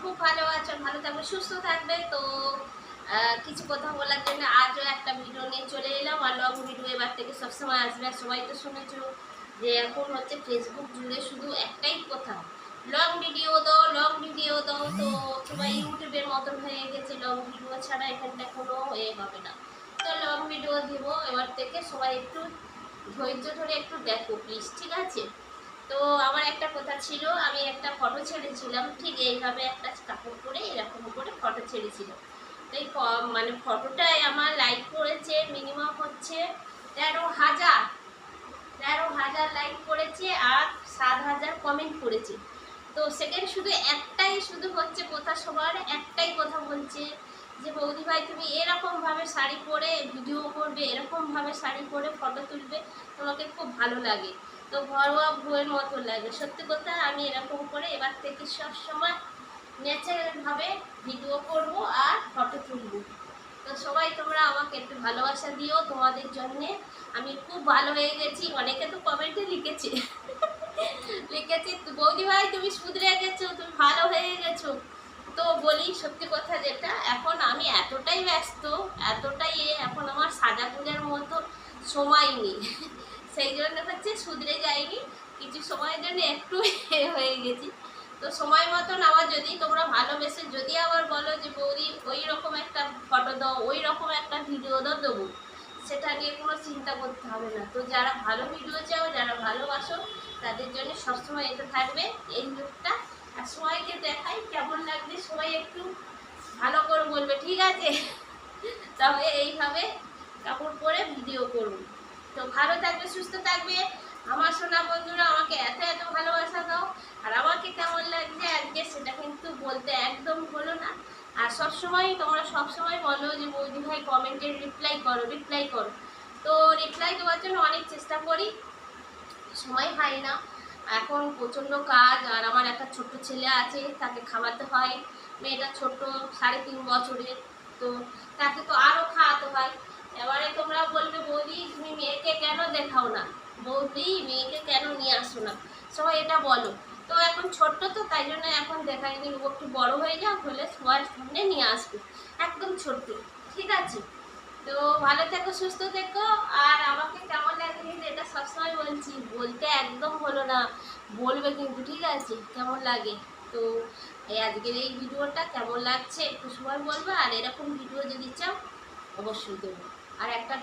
খুব ভালো আছো, ভালো থাকবে, সুস্থ থাকবে। তো কিছু কথা বলার জন্য আজও একটা ভিডিও নিয়ে চলে এলাম। আর লং ভিডিও এবার থেকে সবসময় আসবে। আর সবাই তো শুনেছো যে এখন হচ্ছে ফেসবুক জুড়ে শুধু একটাই কথা, লং ভিডিও দাও, লং ভিডিও দাও। তো সবাই ইউটিউবের মতন হয়ে গেছে, লং ভিডিও ছাড়া এখানটা কোনো হবে না। তো লং ভিডিও দিব এবার থেকে, সবাই একটু ধৈর্য ধরে একটু দেখো প্লিজ, ঠিক আছে? তো আমার একটা কথা ছিল, আমি একটা ফটো ছেড়েছিলাম ঠিক এইভাবে, একটা কাপড় পরে এরকম করে ফটো ছেড়েছিলাম। তাই মানে ফটোটায় আমার লাইক করেছে মিনিমাম হচ্ছে 13,000, 13,000 লাইক করেছে আর 7,000 কমেন্ট করেছে। তো সেকেন্ড শুধু একটাই শুধু হচ্ছে কথা, সবার একটাই কথা বলছে যে বৌদি ভাই তুমি এরকমভাবে শাড়ি পরে ভিডিও করবে, এরকমভাবে শাড়ি পরে ফটো তুলবে, তোমাকে খুব ভালো লাগে। তো ঘরোয়া বউয়ের মতো লাগে। সত্যি কথা, আমি এরকম করে এবার থেকে সবসময় ন্যাচারালভাবে ভিডিও করব আর ফটো তুলব। তো সবাই তোমরা আমাকে একটু ভালোবাসা দিও, তোমাদের জন্যে আমি খুব ভালো হয়ে গেছি। অনেকে তো কমেন্টে লিখেছে লিখেছে বৌদি ভাই তুমি শুধরে গেছো, তুমি ভালো হয়ে গেছো। তো বলি সত্যি কথা যেটা, এখন আমি এতটাই ব্যস্ত, এতটাই এখন আমার সাজাগুজের মতো সময় নেই সেই জন্য হচ্ছে শুধরে যায়নি, কিছু সময়ের জন্য একটু হয়ে গেছি। তো সময় মতন আবার যদি তোমরা ভালোবেসে যদি আবার বলো যে বৌদি ওই রকম একটা ফটো দাও, ওই রকম একটা ভিডিও দাও, দেবো। সেটা নিয়ে কোনো চিন্তা করতে হবে না। তো যারা ভালো ভিডিও চাও, যারা ভালোবাসো, তাদের জন্য সবসময় এটা থাকবে এই লুকটা। আর সবাইকে দেখাই কেমন লাগবে, সবাই একটু ভালো করে বলবে, ঠিক আছে? তবে এইভাবে কাপড় পরে ভিডিও করুন। তো ভালো থাকবে, সুস্থ থাকবে আমার সোনা বন্ধুরা। আমাকে এত এত ভালোবাসা দাও। আর আমাকে কেমন লাগছে আজকে সেটা কিন্তু বলতে একদম হলো না। আর সবসময় তোমরা সবসময় বলো যে বৌদি ভাই কমেন্টের রিপ্লাই করো, রিপ্লাই করো। তো রিপ্লাই দেওয়ার জন্য অনেক চেষ্টা করি, সময় হয় না। এখন প্রচণ্ড কাজ, আর আমার একটা ছোট্ট ছেলে আছে, তাকে খাওয়াতে হয়। মেয়েটা ছোট, 3.5 বছরের। তো তাকে তো আরও খাওয়াতে হয়। এবারে তোমরা বলবে বৌদি তুমি মেয়েকে কেন দেখাও না, বৌদি মেয়েকে কেন নিয়ে আসো না, সবাই এটা বলো। তো এখন ছোট্ট তো তাই জন্য এখন দেখাইনি, ও একটু বড় হয়ে যাও, হলে সবার সামনে নিয়ে আসবো। একদম ছোট্ট, ঠিক আছে? তো ভালো থেকো, সুস্থ থেকো। আর আমাকে কেমন লাগে কিন্তু এটা সবসময় বলছি, বলতে একদম হলো না, বলবে কিন্তু, ঠিক আছে? কেমন লাগে। তো আজকের এই ভিডিওটা কেমন লাগছে একটু সবাই বলবে। আর এরকম ভিডিও যদি চাও অবশ্যই দেবো। আর একটা